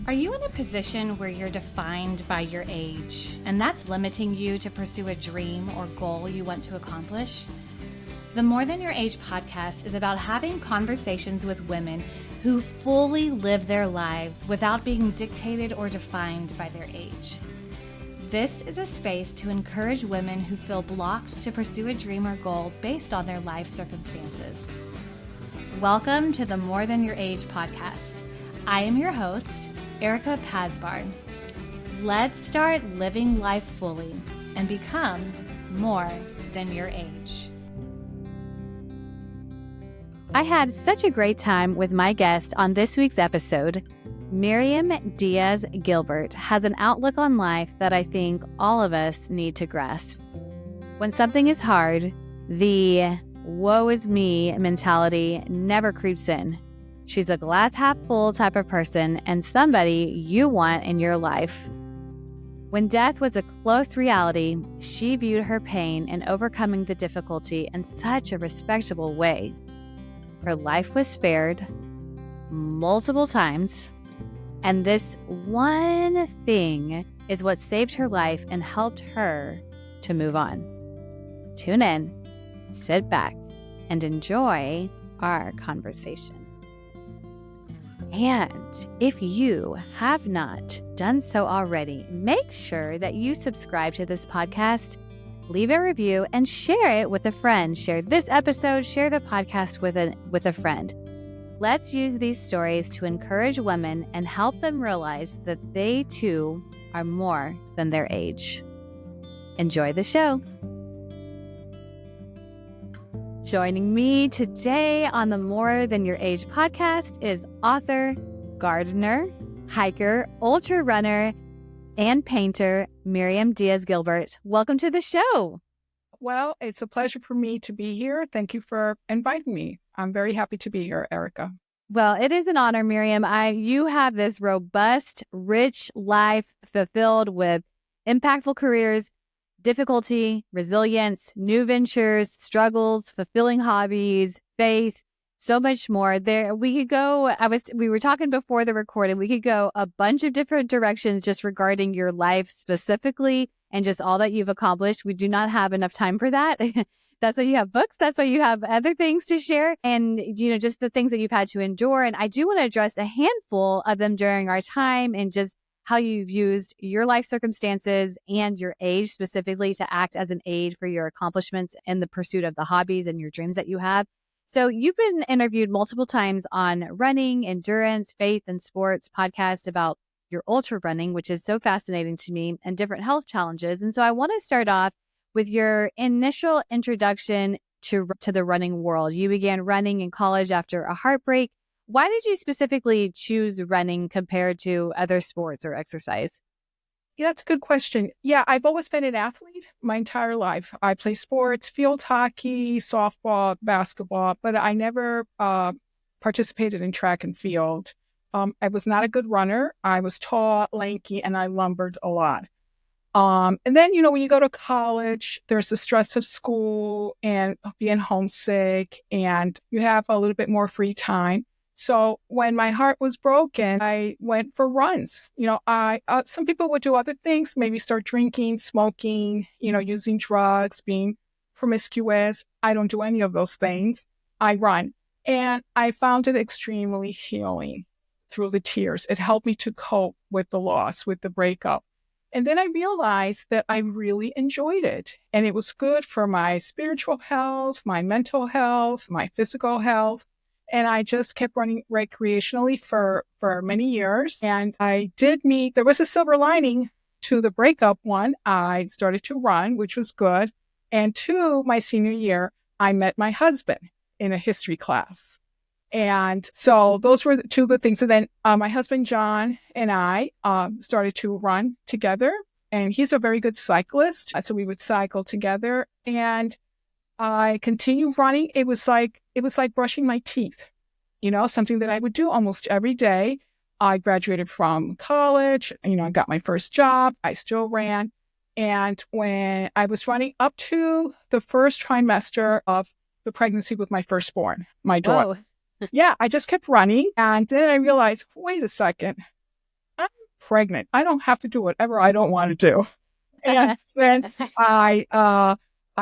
Are you in a position where you're defined by your age, and that's limiting you to pursue a dream or goal you want to accomplish? The More Than Your Age podcast is about having conversations with women who fully live their lives without being dictated or defined by their age. This is a space to encourage women who feel blocked to pursue a dream or goal based on their life circumstances. Welcome to the More Than Your Age podcast. I am your host, Erica Pasbar. Let's start living life fully and become more than your age. I had such a great time with my guest on this week's episode. Miriam Diaz-Gilbert has an outlook on life that I think all of us need to grasp. When something is hard, the woe is me mentality never creeps in. She's a glass half full type of person and somebody you want in your life. When death was a close reality, she viewed her pain and overcoming the difficulty in such a respectable way. Her life was spared multiple times, and this one thing is what saved her life and helped her to move on. Tune in, sit back, and enjoy our conversation. And if you have not done so already, make sure that you subscribe to this podcast, leave a review, and share it with a friend. Share this episode, share the podcast with a friend. Let's use these stories to encourage women and help them realize that they too are more than their age. Enjoy the show. Joining me today on the More Than Your Age podcast is author, gardener, hiker, ultra runner, and painter, Miriam Diaz-Gilbert. Welcome to the show. Well, it's a pleasure for me to be here. Thank you for inviting me. I'm very happy to be here, Erica. Well, it is an honor, Miriam. You have this robust, rich life fulfilled with impactful careers, difficulty, resilience, new ventures, struggles, fulfilling hobbies, faith, so much more. We were talking before the recording, we could go a bunch of different directions just regarding your life specifically and just all that you've accomplished. We do not have enough time for that. That's why you have books. That's why you have other things to share and, just the things that you've had to endure. And I do want to address a handful of them during our time and just how you've used your life circumstances and your age specifically to act as an aid for your accomplishments in the pursuit of the hobbies and your dreams that you have. So you've been interviewed multiple times on running, endurance, faith, and sports podcasts about your ultra running, which is so fascinating to me, and different health challenges. And so I want to start off with your initial introduction to the running world. You began running in college after a heartbreak. Why did you specifically choose running compared to other sports or exercise? Yeah, that's a good question. Yeah, I've always been an athlete my entire life. I play sports, field hockey, softball, basketball, but I never participated in track and field. I was not a good runner. I was tall, lanky, and I lumbered a lot. And then, when you go to college, there's the stress of school and being homesick, and you have a little bit more free time. So when my heart was broken, I went for runs. Some people would do other things, maybe start drinking, smoking, using drugs, being promiscuous. I don't do any of those things. I run. And I found it extremely healing through the tears. It helped me to cope with the loss, with the breakup. And then I realized that I really enjoyed it. And it was good for my spiritual health, my mental health, my physical health. And I just kept running recreationally for many years. And there was a silver lining to the breakup. One, I started to run, which was good. And two, my senior year, I met my husband in a history class. And so those were the two good things. And then my husband, John, and I started to run together. And he's a very good cyclist. So we would cycle together. And I continued running. It was like brushing my teeth, something that I would do almost every day. I graduated from college, I got my first job. I still ran. And when I was running up to the first trimester of the pregnancy with my firstborn, my daughter. Whoa. Yeah, I just kept running. And then I realized, wait a second, pregnant. I don't have to do whatever I don't want to do. And then I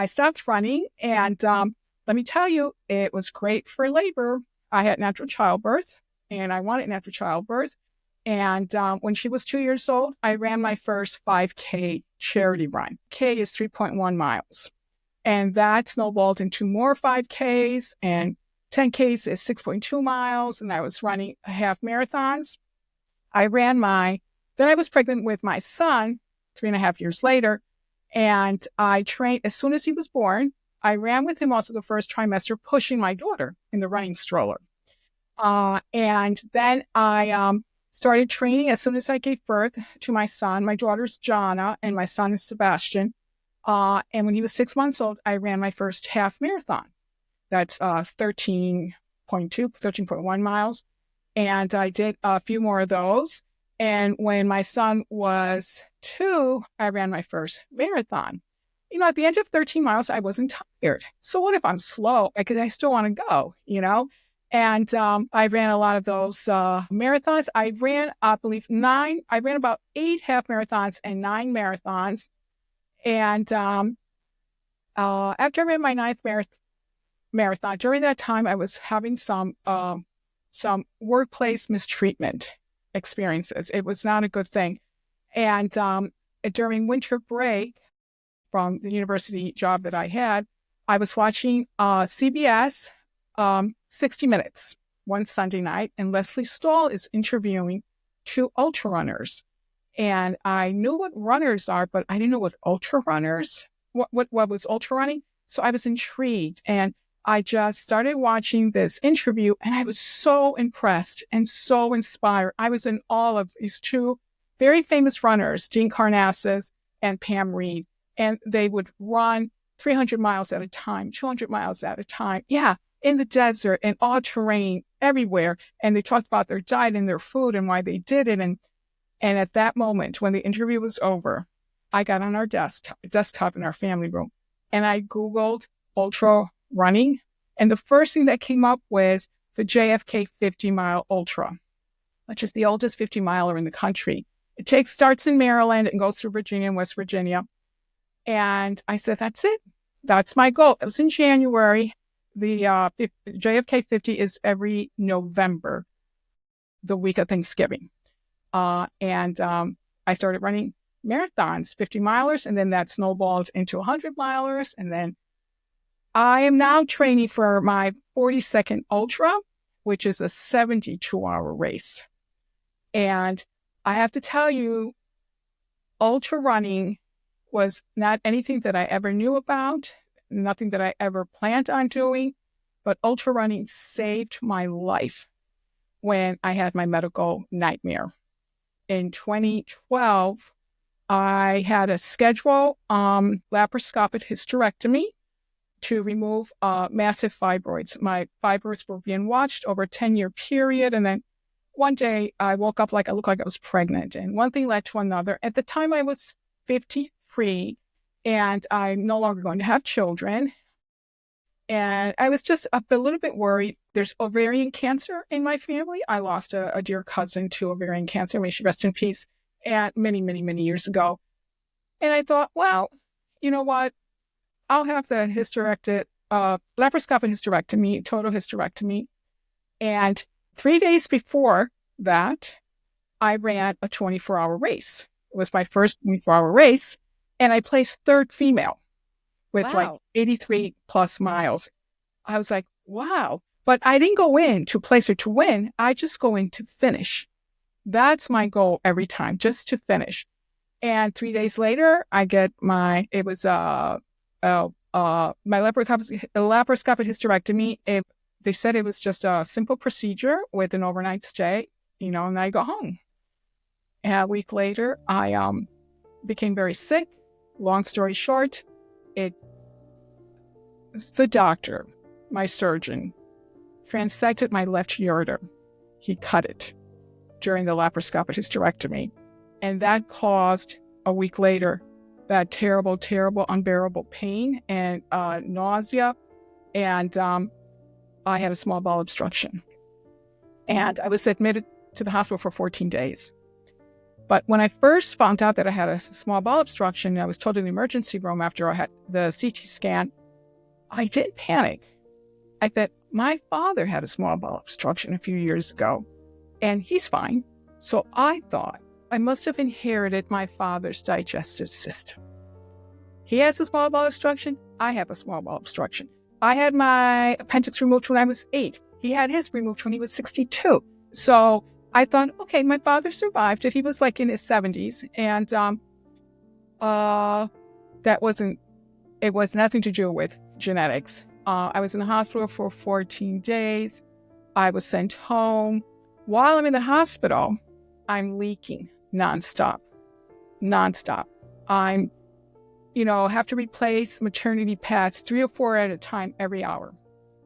stopped running, and let me tell you, it was great for labor. I had natural childbirth, and I wanted natural childbirth. And when she was 2 years old, I ran my first 5K charity run. K is 3.1 miles. And that snowballed into more 5Ks, and 10Ks is 6.2 miles. And I was running half marathons. Then I was pregnant with my son 3.5 years later. And I trained as soon as he was born. I ran with him also the first trimester, pushing my daughter in the running stroller. And then I started training as soon as I gave birth to my son. My daughter's Jana, and my son is Sebastian. And when he was 6 months old, I ran my first half marathon. That's 13.1 miles. And I did a few more of those. And when my son was 2, I ran my first marathon. At the end of 13 miles, I wasn't tired. So what if I'm slow? Because I still want to go, And I ran a lot of those marathons. I ran, I believe, 9. I ran about 8 half marathons and 9 marathons. And after I ran my 9th marathon, during that time, I was having some workplace mistreatment experiences. It was not a good thing. And during winter break from the university job that I had, I was watching CBS 60 Minutes one Sunday night, and Leslie Stahl is interviewing 2 ultra runners. And I knew what runners are, but I didn't know what ultra runners, what was ultra running. So I was intrigued, and I just started watching this interview, and I was so impressed and so inspired. I was in awe of these 2 very famous runners, Dean Karnazes and Pam Reed, and they would run 300 miles at a time, 200 miles at a time. Yeah, in the desert and all terrain everywhere. And they talked about their diet and their food and why they did it. And at that moment, when the interview was over, I got on our desktop in our family room, and I Googled ultra running. And the first thing that came up was the JFK 50-mile ultra, which is the oldest 50-miler in the country. It starts in Maryland and goes through Virginia and West Virginia. And I said, that's it. That's my goal. It was in January. The JFK 50 is every November, the week of Thanksgiving. And I started running marathons, 50-milers, and then that snowballed into 100-milers. And then I am now training for my 42nd ultra, which is a 72-hour race. And I have to tell you, ultra running was not anything that I ever knew about, nothing that I ever planned on doing, but ultra running saved my life when I had my medical nightmare. In 2012, I had a scheduled laparoscopic hysterectomy to remove massive fibroids. My fibroids were being watched over a 10-year period. And then one day I woke up I looked like I was pregnant. And one thing led to another. At the time I was 53, and I'm no longer going to have children. And I was just a little bit worried. There's ovarian cancer in my family. I lost a dear cousin to ovarian cancer. May she rest in peace. And many, many, many years ago. And I thought, well, you know what? I'll have the laparoscopic hysterectomy, total hysterectomy. And 3 days before that, I ran a 24-hour race. It was my first 24-hour race. And I placed 3rd female with 83 plus miles. I was like, wow. But I didn't go in to place her to win. I just go in to finish. That's my goal every time, just to finish. And 3 days later, I get my laparoscopic hysterectomy. They said it was just a simple procedure with an overnight stay, and I go home. And a week later, I became very sick. Long story short, the doctor, my surgeon, transected my left ureter. He cut it during the laparoscopic hysterectomy. And that caused, a week later, that terrible, terrible, unbearable pain and nausea. And I had a small bowel obstruction. And I was admitted to the hospital for 14 days. But when I first found out that I had a small bowel obstruction, I was told in the emergency room after I had the CT scan, I didn't panic. I thought, my father had a small bowel obstruction a few years ago, and he's fine. So I thought I must have inherited my father's digestive system. He has a small bowel obstruction. I have a small bowel obstruction. I had my appendix removed when I was 8. He had his removed when he was 62. So I thought, okay, my father survived it. He was like in his 70s. And it was nothing to do with genetics. I was in the hospital for 14 days. I was sent home. While I'm in the hospital, I'm leaking nonstop. I'm, have to replace maternity pads 3 or 4 at a time every hour.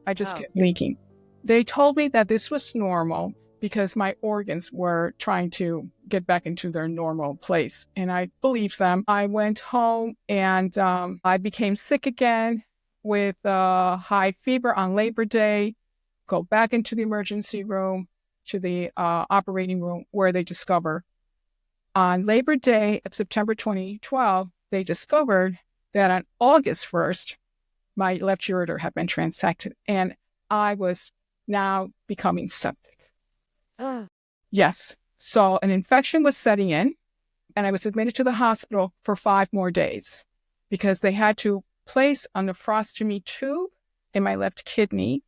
I just kept leaking. They told me that this was normal because my organs were trying to get back into their normal place. And I believed them. I went home and I became sick again with high fever on Labor Day, go back into the emergency room, to the operating room where they discover on Labor Day of September 2012, they discovered that on August 1st, my left ureter had been transected and I was now becoming septic. Yes. So an infection was setting in and I was admitted to the hospital for 5 more days because they had to place a nephrostomy tube in my left kidney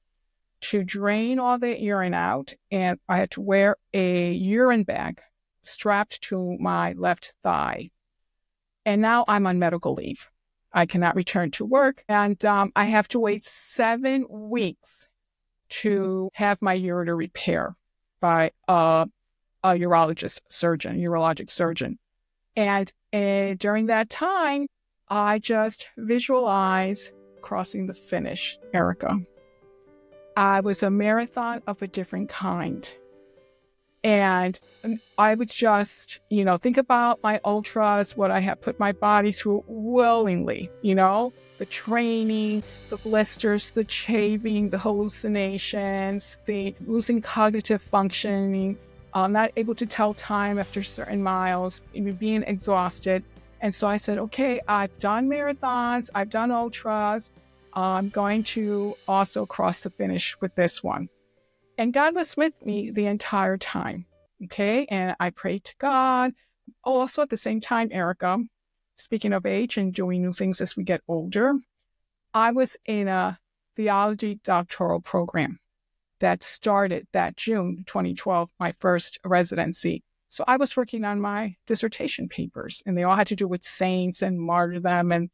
to drain all the urine out. And I had to wear a urine bag strapped to my left thigh. And now I'm on medical leave. I cannot return to work. And I have to wait 7 weeks to have my ureter repaired by a urologic surgeon. And during that time, I just visualize crossing the finish, Erica. I was a marathon of a different kind. And I would just, think about my ultras, what I have put my body through willingly, the training, the blisters, the chaving, the hallucinations, the losing cognitive functioning, not able to tell time after certain miles, being exhausted. And so I said, okay, I've done marathons, I've done ultras. I'm going to also cross the finish with this one. And God was with me the entire time. Okay. And I prayed to God. Also at the same time, Erica, speaking of age and doing new things as we get older, I was in a theology doctoral program that started that June 2012, my first residency. So I was working on my dissertation papers, and they all had to do with saints and martyrdom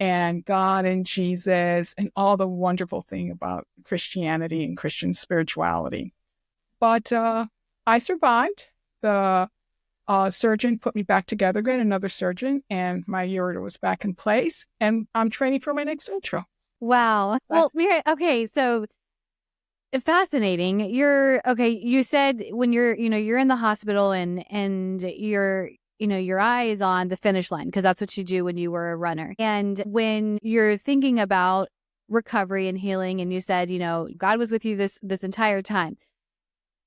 and God and Jesus and all the wonderful thing about Christianity and Christian spirituality. But I survived. The surgeon put me back together again, another surgeon, and my ureter was back in place. And I'm training for my next ultra. Wow. Well, Miriam, okay, so fascinating. You said when you're in the hospital and your eye is on the finish line because that's what you do when you were a runner. And when you're thinking about recovery and healing, and you said, God was with you this entire time.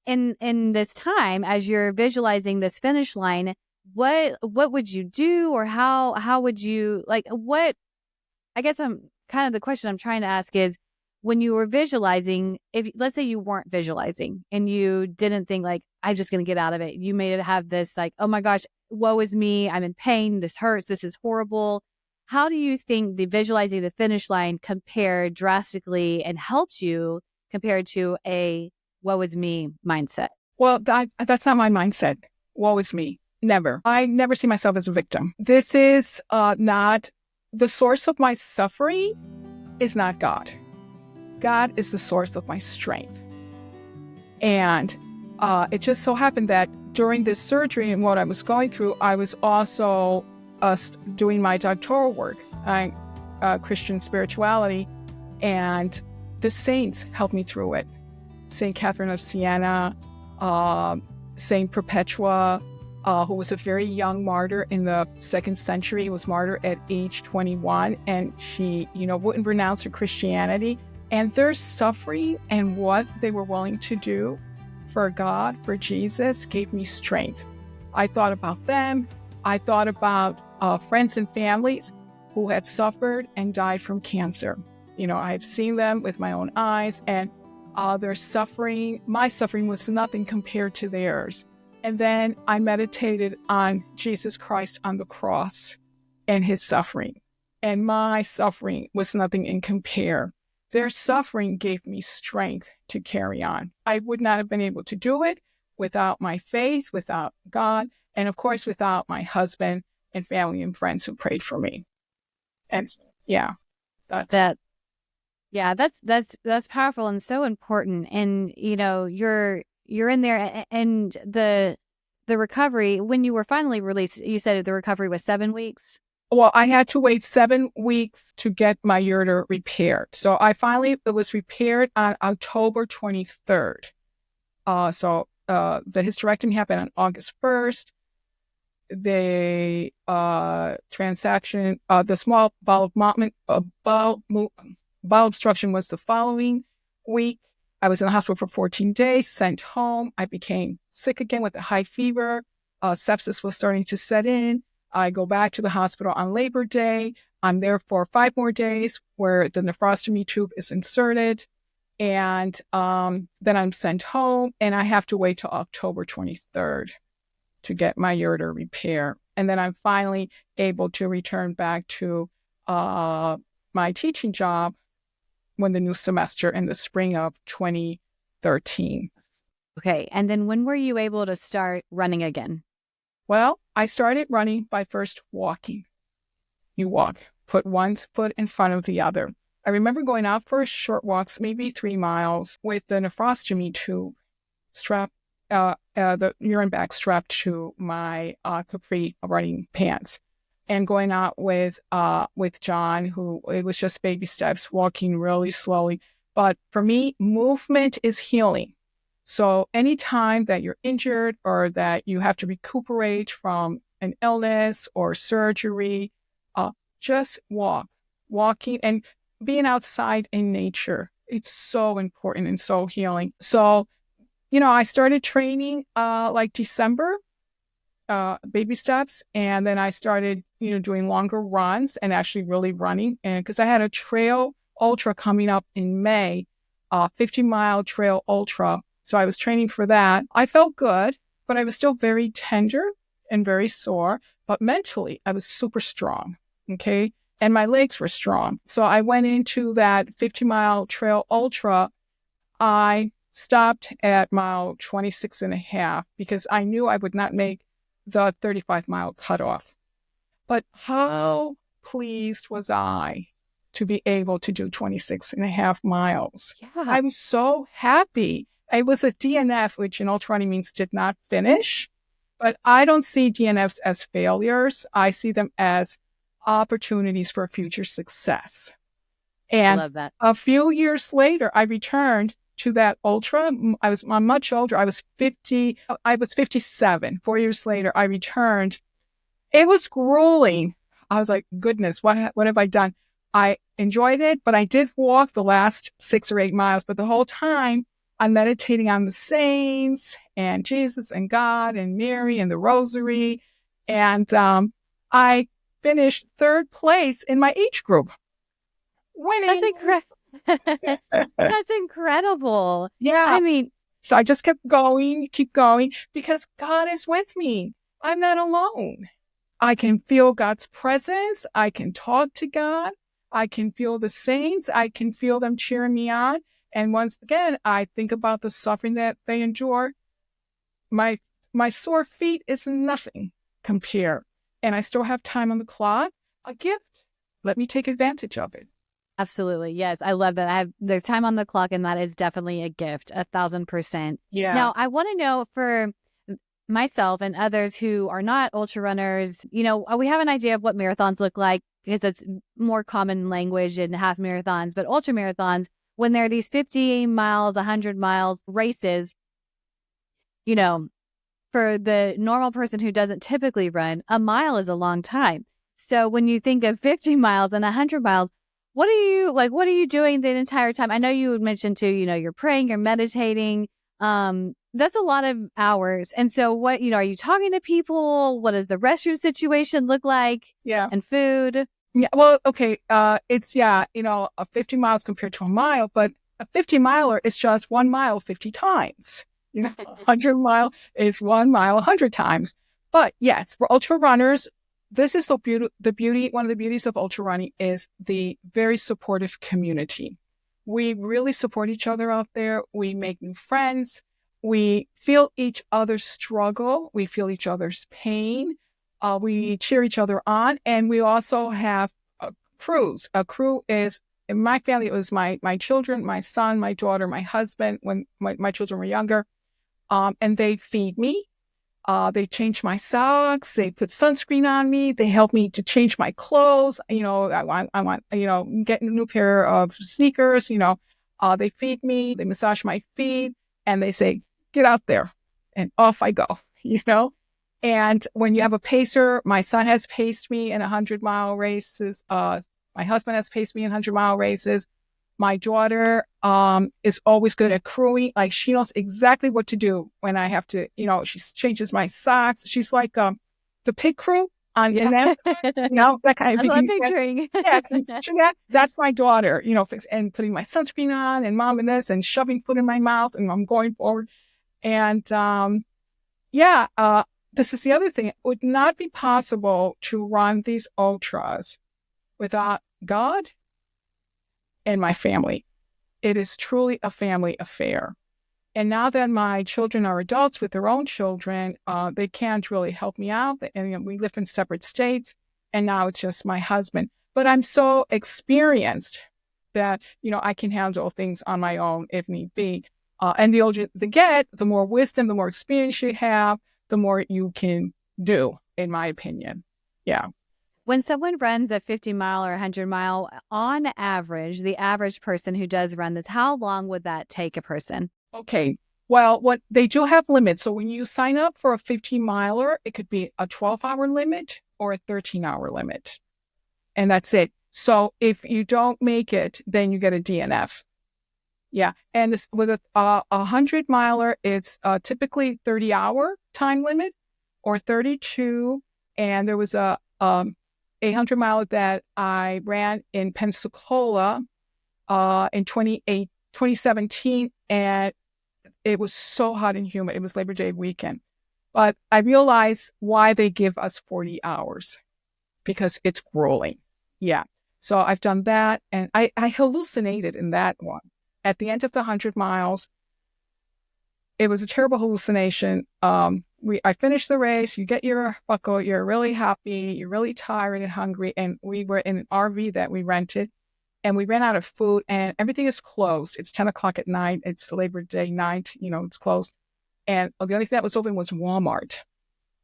In this time, as you're visualizing this finish line, what would you do, or how would you what? I guess the question I'm trying to ask is, when you were visualizing, if let's say you weren't visualizing and you didn't think I'm just going to get out of it, you may have this oh my gosh, woe is me, I'm in pain, this hurts, this is horrible. How do you think the visualizing the finish line compared drastically and helped you compared to a woe is me mindset? Well, that's not my mindset. Woe is me. Never. I never see myself as a victim. This is not the source of my suffering is not God. God is the source of my strength. And it just so happened that during this surgery and what I was going through, I was also doing my doctoral work on Christian spirituality, and the saints helped me through it. Saint Catherine of Siena, Saint Perpetua, who was a very young martyr in the 2nd century, was martyred at age 21, and she, wouldn't renounce her Christianity. And their suffering and what they were willing to do for God, for Jesus, gave me strength. I thought about them. I thought about friends and families who had suffered and died from cancer. I've seen them with my own eyes, and their suffering, my suffering was nothing compared to theirs. And then I meditated on Jesus Christ on the cross and his suffering. And my suffering was nothing in compare. Their suffering gave me strength to carry on. I would not have been able to do it without my faith, without God, and of course, without my husband and family and friends who prayed for me. And yeah, that's powerful and so important. And you're in there, and the recovery, when you were finally released, you said the recovery was 7 weeks. Well, I had to wait 7 weeks to get my ureter repaired. So it was repaired on October 23rd. So the hysterectomy happened on August 1st. The transaction, the small bowel obstruction was the following week. I was in the hospital for 14 days, sent home. I became sick again with a high fever. Sepsis was starting to set in. I go back to the hospital on Labor Day. I'm there for 5 more days where the nephrostomy tube is inserted. And then I'm sent home, and I have to wait till October 23rd to get my ureter repair. And then I'm finally able to return back to my teaching job when the new semester in the spring of 2013. Okay. And then when were you able to start running again? Well, I started running by first walking. You walk, put one foot in front of the other. I remember going out for short walks, maybe 3 miles, with the nephrostomy tube strapped, the urine bag strapped to my capri running pants, and going out with John, who it was just baby steps, walking really slowly. But for me, movement is healing. So anytime that you're injured or that you have to recuperate from an illness or surgery, just walking and being outside in nature. It's so important and so healing. So, I started training like December, baby steps. And then I started, doing longer runs and actually really running. And because I had a trail ultra coming up in May, 50-mile trail ultra. So I was training for that. I felt good, but I was still very tender and very sore. But mentally, I was super strong. Okay. And my legs were strong. So I went into that 50-mile trail ultra. I stopped at mile 26 and a half because I knew I would not make the 35-mile cutoff. But how pleased was I to be able to do 26 and a half miles? Yeah. I was so happy. It was a DNF, which in ultra running means did not finish. But I don't see DNFs as failures. I see them as opportunities for future success. And I love that. A few years later, I returned to that ultra. I'm much older. I was 57. 4 years later, I returned. It was grueling. I was like, goodness, what have I done? I enjoyed it, but I did walk the last 6 or 8 miles. But the whole time, I'm meditating on the saints and Jesus and God and Mary and the rosary. And I finished 3rd place in my age group. Winning. That's incredible. Yeah. I mean, so I just keep going because God is with me. I'm not alone. I can feel God's presence. I can talk to God. I can feel the saints. I can feel them cheering me on. And once again, I think about the suffering that they endure. My sore feet is nothing compared. And I still have time on the clock. A gift. Let me take advantage of it. Absolutely. Yes. I love that. There's time on the clock, and that is definitely a gift, 1,000%. Yeah. Now, I want to know for myself and others who are not ultra runners, we have an idea of what marathons look like because that's more common language in half marathons, but ultra marathons, when there are these 50 miles, 100 miles races, for the normal person who doesn't typically run, a mile is a long time. So when you think of 50 miles and 100 miles, what are you doing the entire time? I know you mentioned too, you're praying, you're meditating. That's a lot of hours. And so what, are you talking to people? What does the restroom situation look like? Yeah. And food? Yeah. Well, okay. It's, 50 miles compared to a mile, but a 50 miler is just 1 mile 50 times. 100 mile is 1 mile 100 times. But yes, for ultra runners, this is one of the beauties of ultra running is the very supportive community. We really support each other out there. We make new friends. We feel each other's struggle. We feel each other's pain. We cheer each other on. And we also have crews. A crew is, in my family, it was my children, my son, my daughter, my husband, when my children were younger. And they feed me. They change my socks. They put sunscreen on me. They help me to change my clothes. I want, get a new pair of sneakers. They feed me. They massage my feet, and they say, "Get out there," and off I go. And when you have a pacer, my son has paced me in 100-mile races. My husband has paced me in 100-mile races. My daughter is always good at crewing. Like, she knows exactly what to do when I have to, she changes my socks. She's like the pit crew on in that, that kind of. I love picturing. Can you picture that? That's my daughter, and putting my sunscreen on and mom and this and shoving food in my mouth, and I'm going forward. And this is the other thing. It would not be possible to run these ultras without God and my family. It is truly a family affair. And now that my children are adults with their own children, they can't really help me out. And we live in separate states. And now it's just my husband. But I'm so experienced that, I can handle things on my own if need be. And the older they get, the more wisdom, the more experience you have, the more you can do, in my opinion. Yeah. When someone runs a 50-mile or 100-mile, on average, the average person who does run this, how long would that take a person? Okay. Well, what they do have limits. So when you sign up for a 50-miler, it could be a 12-hour limit or a 13-hour limit. And that's it. So if you don't make it, then you get a DNF. Yeah. And this, with a 100-miler, it's typically 30-hour time limit or 32. And there was a 100-mile that I ran in Pensacola in 2017, and it was so hot and humid. It was Labor Day weekend. But I realized why they give us 40 hours, because it's grueling. Yeah. So I've done that, and I hallucinated in that one. At the end of the 100 miles, it was a terrible hallucination. I finished the race. You get your buckle. You're really happy. You're really tired and hungry. And we were in an RV that we rented, and we ran out of food, and everything is closed. It's 10 o'clock at night. It's Labor Day night. It's closed. And the only thing that was open was Walmart.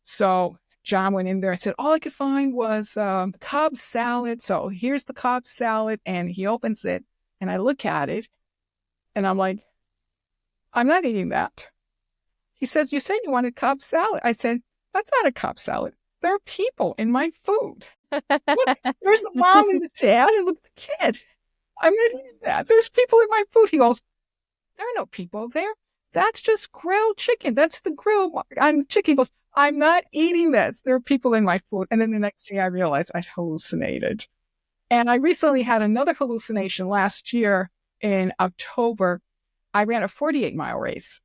So John went in there and said, all I could find was Cobb salad. So here's the Cobb salad. And he opens it, and I look at it, and I'm like, I'm not eating that. He says, you said you wanted Cobb salad. I said, that's not a Cobb salad. There are people in my food. Look, there's the mom and the dad, and look at the kid. I'm not eating that. There's people in my food. He goes, there are no people there. That's just grilled chicken. That's the grill on chicken. He goes, I'm not eating this. There are people in my food. And then the next day I realized I'd hallucinated. And I recently had another hallucination last year in October. I ran a 48-mile race.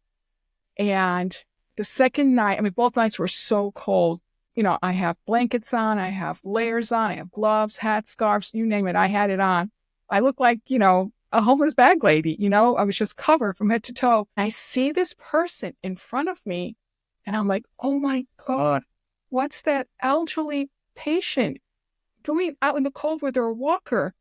And the second night, both nights were so cold. I have blankets on, I have layers on, I have gloves, hats, scarves, you name it. I had it on. I look like, a homeless bag lady, I was just covered from head to toe. I see this person in front of me, and I'm like, oh my God, what's that elderly patient doing out in the cold with their walker?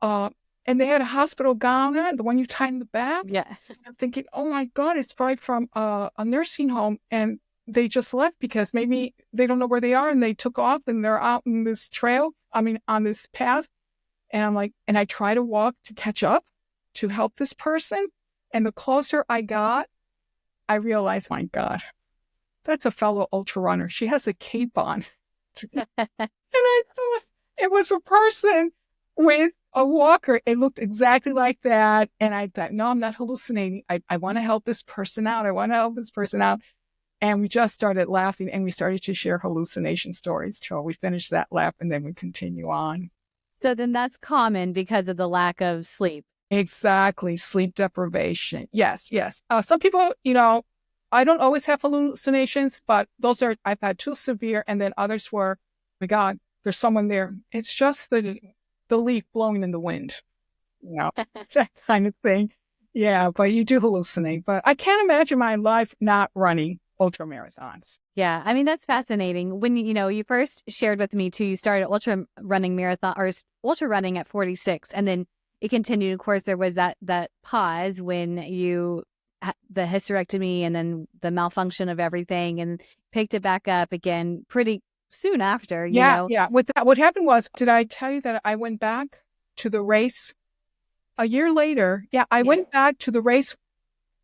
And they had a hospital gown on, the one you tie in the back. Yeah. I'm thinking, oh my God, it's probably from a nursing home. And they just left because maybe they don't know where they are, and they took off, and they're out in this on this path. And I'm like, and I try to walk to catch up to help this person. And the closer I got, I realized, my God, that's a fellow ultra runner. She has a cape on. And I thought it was a person with a walker. It looked exactly like that. And I thought, no, I'm not hallucinating. I want to help this person out. I want to help this person out. And we just started laughing and we started to share hallucination stories till we finished that lap and then we continue on. So then that's common because of the lack of sleep. Exactly. Sleep deprivation. Yes, yes. Some people, I don't always have hallucinations, but I've had too severe. And then others were, oh my God, there's someone there. It's just the leaf blowing in the wind, that kind of thing. Yeah, but you do hallucinate. But I can't imagine my life not running ultra marathons. Yeah, I mean, that's fascinating. When you first shared with me too, you started ultra running marathon or ultra running at 46, and then it continued. Of course, there was that pause when you the hysterectomy and then the malfunction of everything, and picked it back up again pretty soon after. Yeah. With that, what happened was, did I tell you that I went back to the race a year later? Yeah, I went back to the race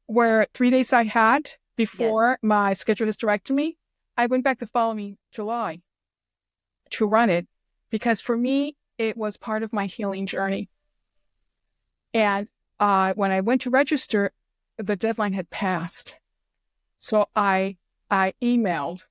where 3 days I had before my scheduled hysterectomy. I went back the following July to run it because for me, it was part of my healing journey. And when I went to register, the deadline had passed. So I emailed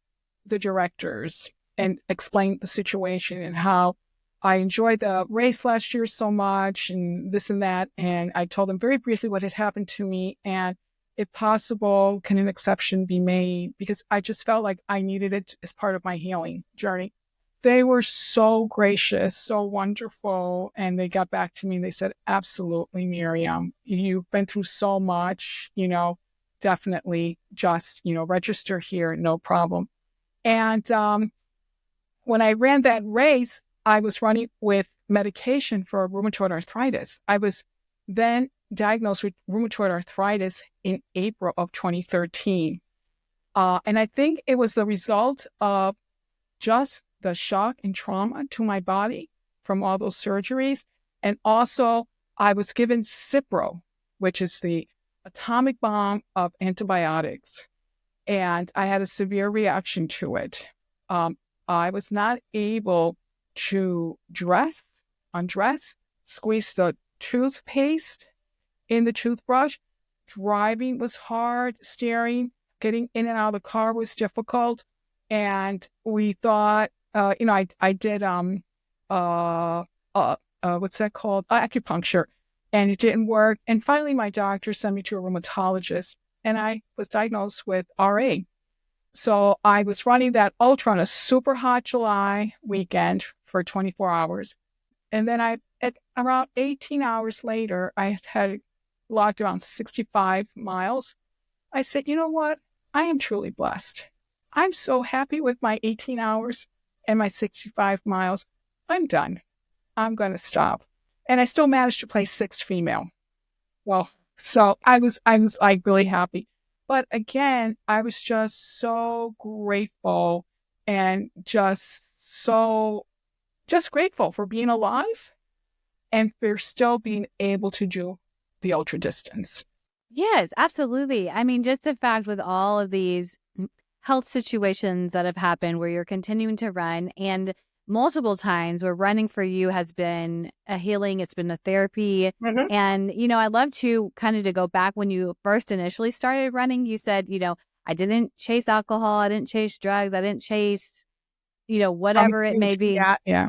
the directors and explained the situation and how I enjoyed the race last year so much and this and that. And I told them very briefly what had happened to me. And if possible, can an exception be made? Because I just felt like I needed it as part of my healing journey. They were so gracious, so wonderful. And they got back to me and they said, absolutely, Miriam, you've been through so much, definitely just, register here, no problem. And when I ran that race, I was running with medication for rheumatoid arthritis. I was then diagnosed with rheumatoid arthritis in April of 2013. And I think it was the result of just the shock and trauma to my body from all those surgeries. And also, I was given Cipro, which is the atomic bomb of antibiotics. And I had a severe reaction to it. I was not able to undress, squeeze the toothpaste in the toothbrush. Driving was hard, steering, getting in and out of the car was difficult. And we thought, I did, what's that called? Acupuncture. And it didn't work. And finally, my doctor sent me to a rheumatologist and I was diagnosed with RA. So I was running that ultra on a super hot July weekend for 24 hours. And then at around 18 hours later, I had logged around 65 miles. I said, you know what? I am truly blessed. I'm so happy with my 18 hours and my 65 miles. I'm done. I'm going to stop. And I still managed to place sixth female. Well, so I was like really happy. But again, I was just so grateful and just grateful for being alive and for still being able to do the ultra distance. Yes, absolutely. I mean, just the fact with all of these health situations that have happened where you're continuing to run and multiple times where running for you has been a healing, it's been a therapy. Mm-hmm. And, I'd love to kind of to go back when you first initially started running, you said, I didn't chase alcohol, I didn't chase drugs, I didn't chase, whatever it may be. Yeah.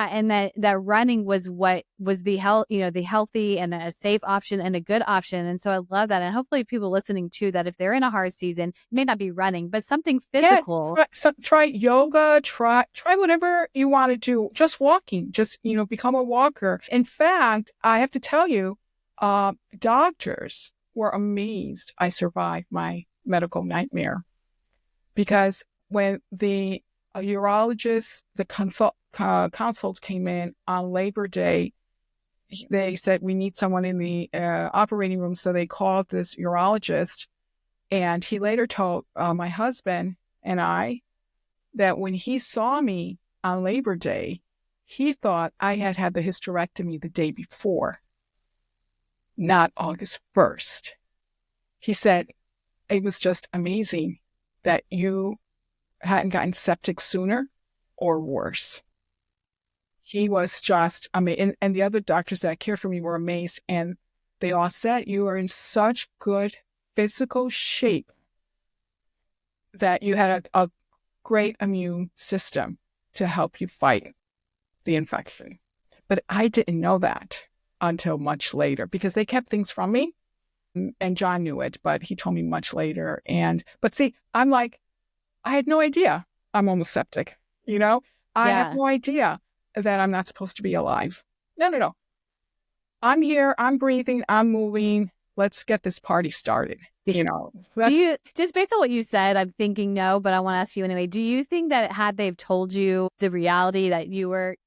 And that running was what was the healthy and a safe option and a good option. And so I love that. And hopefully people listening too, that if they're in a hard season, it may not be running, but something physical. Yes, try yoga, try whatever you want to do. Just walking, just, become a walker. In fact, I have to tell you, doctors were amazed I survived my medical nightmare because when the urologist, the consults came in on Labor Day, they said, we need someone in the operating room. So they called this urologist. And he later told my husband and I that when he saw me on Labor Day, he thought I had had the hysterectomy the day before, not August 1st. He said, it was just amazing that you hadn't gotten septic sooner or worse. He was just, I mean, and the other doctors that cared for me were amazed. And they all said, you are in such good physical shape that you had a great immune system to help you fight the infection. But I didn't know that until much later because they kept things from me. And John knew it, but he told me much later. But see, I'm like, I had no idea I'm almost septic. I had no idea that I'm not supposed to be alive. No. I'm here. I'm breathing. I'm moving. Let's get this party started. Do you, just based on what you said, I'm thinking no, but I want to ask you anyway. Do you think that had they've told you the reality that you were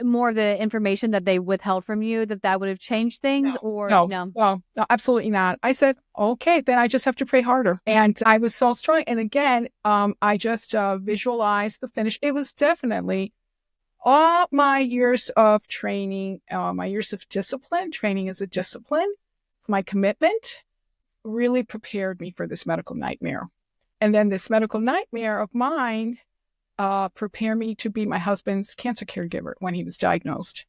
more of the information that they withheld from you, that would have changed things? No, absolutely not. I said, okay, then I just have to pray harder. And I was so strong. And again, I just visualized the finish. It was definitely all my years of training, my years of discipline, training as a discipline, my commitment really prepared me for this medical nightmare. And then this medical nightmare of mine prepared me to be my husband's cancer caregiver when he was diagnosed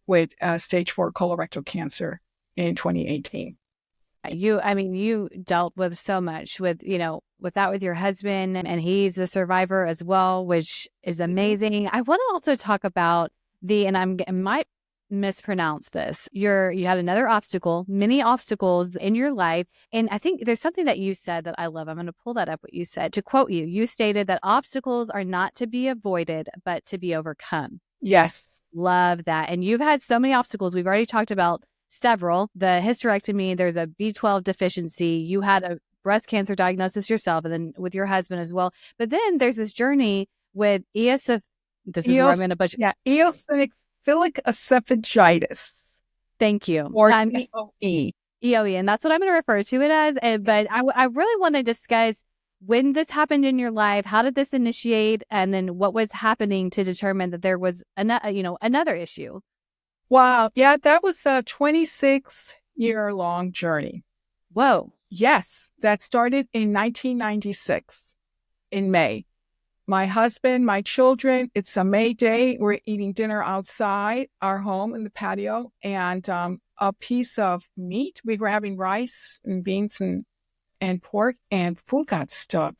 with stage 4 colorectal cancer in 2018. You dealt with so much with that with your husband, and he's a survivor as well, which is amazing. I want to also talk about and I might mispronounce this. You had another obstacle, many obstacles in your life. And I think there's something that you said that I love. I'm going to pull that up, what you said. To quote you, you stated that obstacles are not to be avoided, but to be overcome. Yes. Love that. And you've had so many obstacles. We've already talked about several. The hysterectomy, there's a B12 deficiency. You had a breast cancer diagnosis yourself, and then with your husband as well. But then there's this journey with Eosinophilic esophagitis. Thank you. Or EOE. EOE, and that's what I'm going to refer to it as. But I really want to discuss when this happened in your life. How did this initiate? And then what was happening to determine that there was another issue? Wow. Yeah, that was a 26-year-long journey. Whoa. Yes, that started in 1996 in May. My husband, my children, it's a May day. We're eating dinner outside our home in the patio, and a piece of meat. We were having rice and beans and pork, and food got stuck.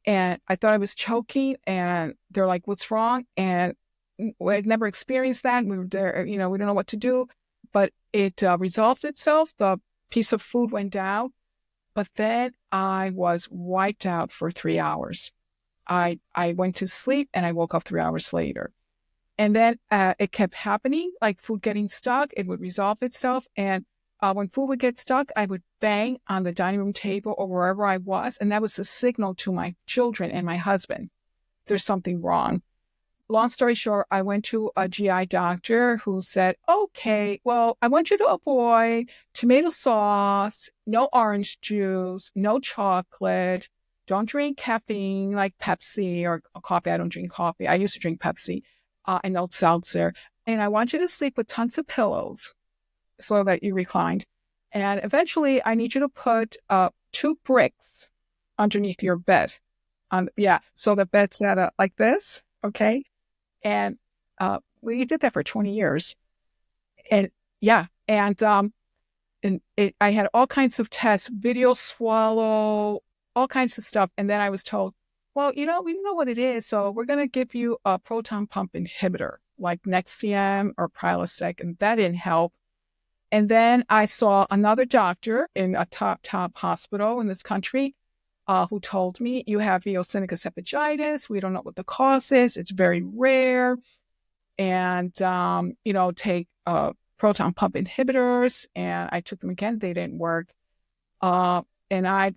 And I thought I was choking, and they're like, what's wrong? And I'd never experienced that. We were there, we don't know what to do, but it resolved itself. The piece of food went down, but then I was wiped out for 3 hours. I went to sleep and I woke up 3 hours later. And then it kept happening, like food getting stuck. It would resolve itself. And when food would get stuck, I would bang on the dining room table or wherever I was. And that was a signal to my children and my husband. There's something wrong. Long story short, I went to a GI doctor who said, okay, well, I want you to avoid tomato sauce, no orange juice, no chocolate. Don't drink caffeine like Pepsi or coffee. I don't drink coffee. I used to drink Pepsi and no seltzer. And I want you to sleep with tons of pillows so that you reclined. And eventually, I need you to put 2 bricks underneath your bed. So the bed's at like this, okay? And we did that for 20 years. And I had all kinds of tests, video swallow, all kinds of stuff. And then I was told, well, we don't know what it is. So we're going to give you a proton pump inhibitor like Nexium or Prilosec. And that didn't help. And then I saw another doctor in a top hospital in this country who told me, you have eosinophilic esophagitis. We don't know what the cause is. It's very rare. And, take proton pump inhibitors. And I took them again. They didn't work. And I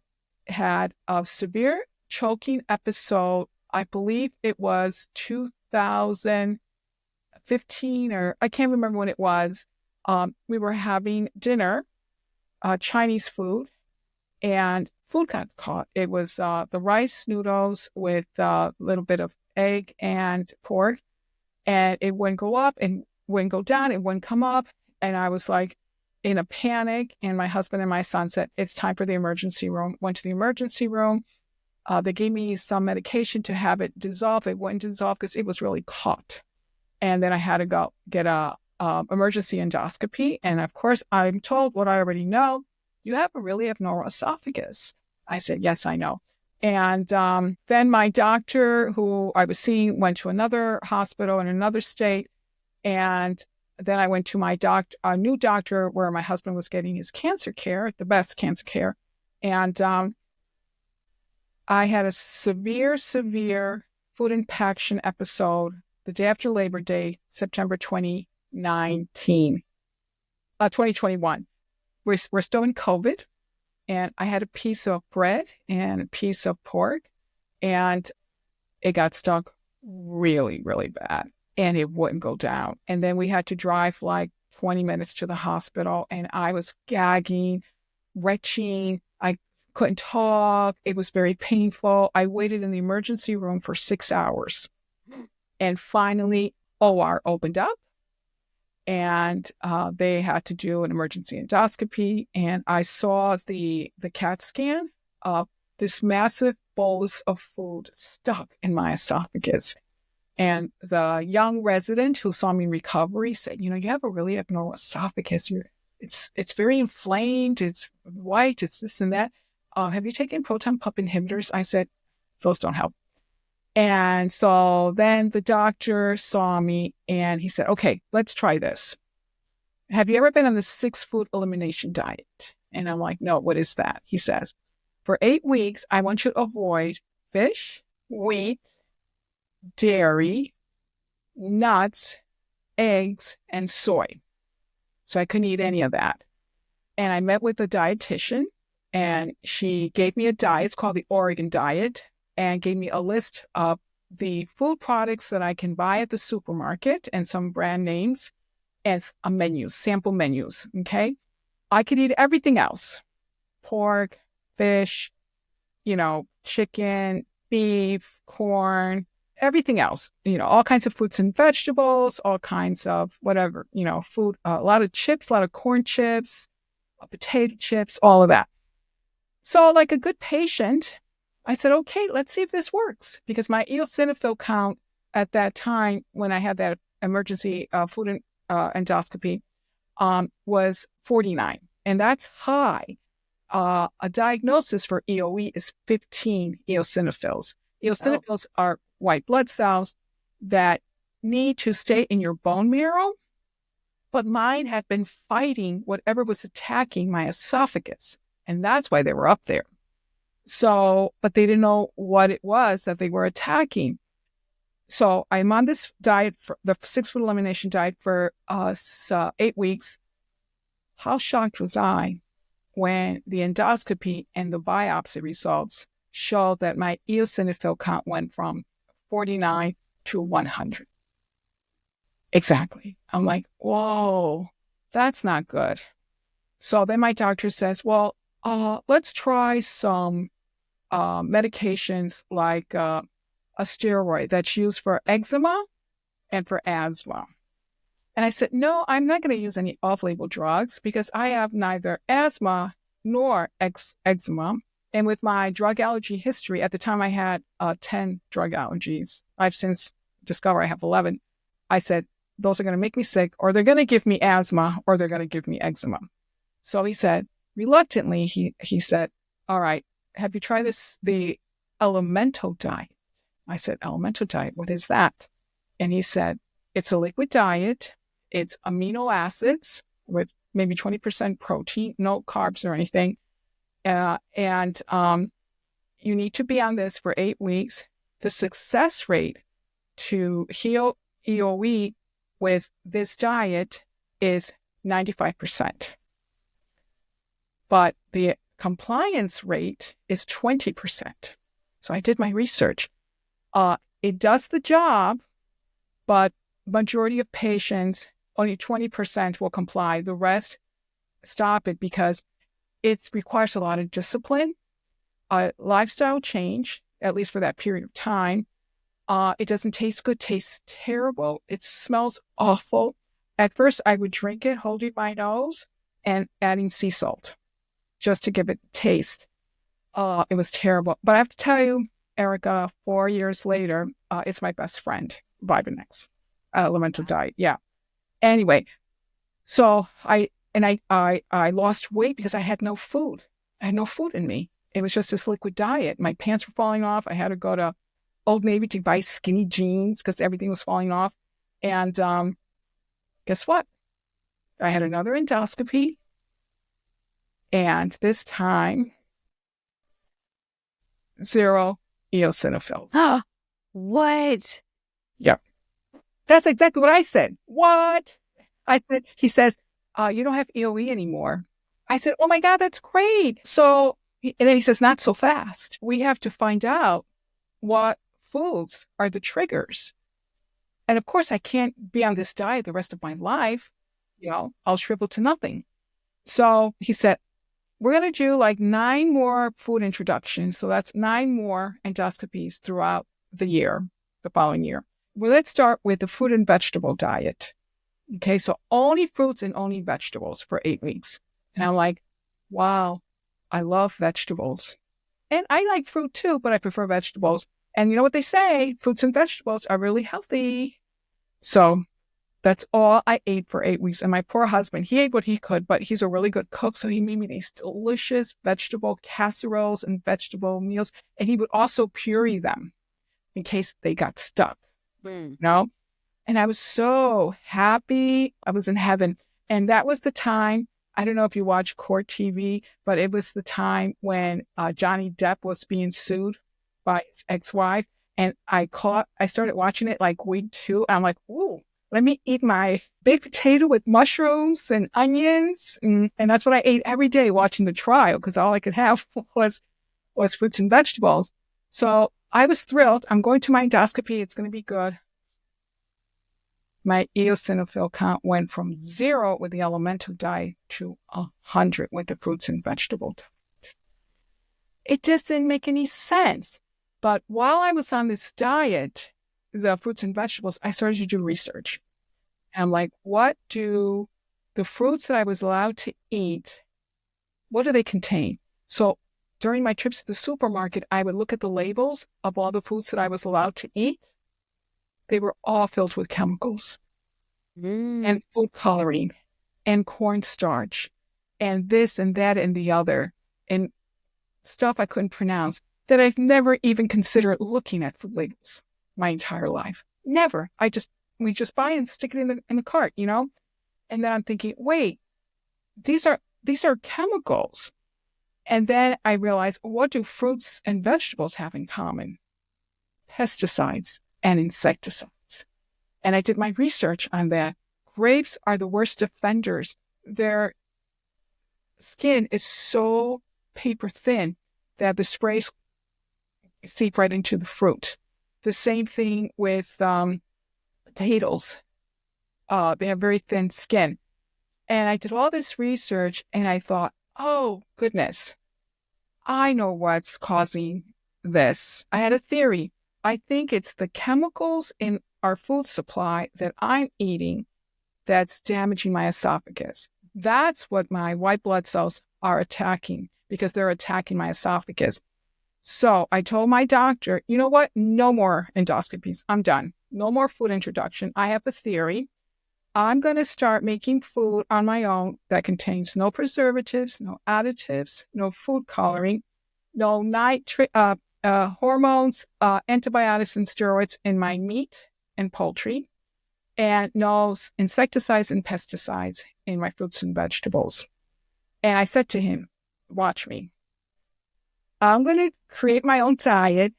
had a severe choking episode. I believe it was 2015 or I can't remember when it was. We were having dinner, Chinese food, and food got caught. It was the rice noodles with a little bit of egg and pork, and it wouldn't go up and wouldn't go down. It wouldn't come up. And I was like in a panic. And my husband and my son said, it's time for the emergency room. Went to the emergency room. They gave me some medication to have it dissolve. It wouldn't dissolve because it was really caught. And then I had to go get a emergency endoscopy. And of course, I'm told what I already know. You have a really abnormal esophagus. I said, yes, I know. And then my doctor, who I was seeing, went to another hospital in another state. And then I went to my a new doctor where my husband was getting his cancer care, the best cancer care. And I had a severe food impaction episode the day after Labor Day, September 2021. We're still in COVID. And I had a piece of bread and a piece of pork, and it got stuck really, really bad, and it wouldn't go down. And then we had to drive like 20 minutes to the hospital, and I was gagging, retching. I couldn't talk. It was very painful. I waited in the emergency room for 6 hours, and finally OR opened up. And they had to do an emergency endoscopy. And I saw the CAT scan of this massive bolus of food stuck in my esophagus. And the young resident who saw me in recovery said, you have a really abnormal esophagus. It's very inflamed. It's white. It's this and that. Have you taken proton pump inhibitors? I said, those don't help. And so then the doctor saw me and he said, okay, let's try this. Have you ever been on the 6-food elimination diet? And I'm like, no, what is that? He says, for 8 weeks, I want you to avoid fish, wheat, dairy, nuts, eggs, and soy. So I couldn't eat any of that. And I met with a dietitian and she gave me a diet. It's called the Oregon diet. And gave me a list of the food products that I can buy at the supermarket and some brand names as a menu, sample menus, okay? I could eat everything else, pork, fish, chicken, beef, corn, everything else, all kinds of fruits and vegetables, all kinds of whatever, food, a lot of chips, a lot of corn chips, potato chips, all of that. So like a good patient, I said, okay, let's see if this works. Because my eosinophil count at that time, when I had that emergency food endoscopy, was 49. And that's high. A diagnosis for EOE is 15 eosinophils. Eosinophils are white blood cells that need to stay in your bone marrow. But mine had been fighting whatever was attacking my esophagus. And that's why they were up there. So, but they didn't know what it was that they were attacking. So I'm on this diet, for the 6-food elimination diet for 8 weeks. How shocked was I when the endoscopy and the biopsy results showed that my eosinophil count went from 49 to 100. Exactly. I'm like, whoa, that's not good. So then my doctor says, well, let's try some medications like a steroid that's used for eczema and for asthma. And I said, no, I'm not going to use any off-label drugs because I have neither asthma nor eczema. And with my drug allergy history, at the time I had 10 drug allergies. I've since discovered I have 11. I said, those are going to make me sick, or they're going to give me asthma, or they're going to give me eczema. So he said, reluctantly, he said, all right, have you tried the elemental diet? I said, elemental diet, what is that? And he said, it's a liquid diet. It's amino acids with maybe 20% protein, no carbs or anything. And you need to be on this for 8 weeks. The success rate to heal EOE with this diet is 95%. But the compliance rate is 20%. So I did my research. It does the job, but majority of patients, only 20% will comply. The rest stop it because it requires a lot of discipline, lifestyle change, at least for that period of time. It doesn't taste good, tastes terrible. It smells awful. At first, I would drink it, holding my nose, and adding sea salt just to give it taste. It was terrible. But I have to tell you, Erica, 4 years later, it's my best friend, Vivanex. elemental diet. Yeah. Anyway, so I lost weight because I had no food. I had no food in me. It was just this liquid diet. My pants were falling off. I had to go to Old Navy to buy skinny jeans because everything was falling off. And guess what? I had another endoscopy. And this time, 0 eosinophils. What? Yep. That's exactly what I said. What? He says, you don't have EOE anymore. I said, oh my God, that's great. So, and then he says, not so fast. We have to find out what foods are the triggers. And of course, I can't be on this diet the rest of my life. I'll shrivel to nothing. So he said, we're going to do like 9 more food introductions. So that's 9 more endoscopies throughout the following year. Well, let's start with the fruit and vegetable diet. Okay, so only fruits and only vegetables for 8 weeks. And I'm like, wow, I love vegetables. And I like fruit too, but I prefer vegetables. And you know what they say? Fruits and vegetables are really healthy. So that's all I ate for 8 weeks. And my poor husband, he ate what he could, but he's a really good cook. So he made me these delicious vegetable casseroles and vegetable meals. And he would also puree them in case they got stuck. And I was so happy. I was in heaven. And that was the time, I don't know if you watch Court TV, but it was the time when Johnny Depp was being sued by his ex-wife. And I started watching it like week 2. I'm like, ooh, let me eat my baked potato with mushrooms and onions. And that's what I ate every day watching the trial, because all I could have was fruits and vegetables. So I was thrilled. I'm going to my endoscopy. It's going to be good. My eosinophil count went from 0 with the elemental diet to 100 with the fruits and vegetables. It just didn't make any sense. But while I was on this diet, the fruits and vegetables, I started to do research. And I'm like, what do the fruits that I was allowed to eat, what do they contain? So during my trips to the supermarket, I would look at the labels of all the foods that I was allowed to eat. They were all filled with chemicals and food coloring and cornstarch and this and that and the other and stuff I couldn't pronounce that I've never even considered looking at food labels my entire life. Never. We just buy and stick it in the cart, And then I'm thinking, wait, these are chemicals. And then I realized, what do fruits and vegetables have in common? Pesticides and insecticides. And I did my research on that. Grapes are the worst offenders. Their skin is so paper thin that the sprays seep right into the fruit. The same thing with potatoes. They have very thin skin. And I did all this research and I thought, oh, goodness, I know what's causing this. I had a theory. I think it's the chemicals in our food supply that I'm eating that's damaging my esophagus. That's what my white blood cells are attacking, because they're attacking my esophagus. So I told my doctor, you know what? No more endoscopies. I'm done. No more food introduction. I have a theory. I'm going to start making food on my own that contains no preservatives, no additives, no food coloring, no hormones, antibiotics, and steroids in my meat and poultry, and no insecticides and pesticides in my fruits and vegetables. And I said to him, watch me. I'm going to create my own diet.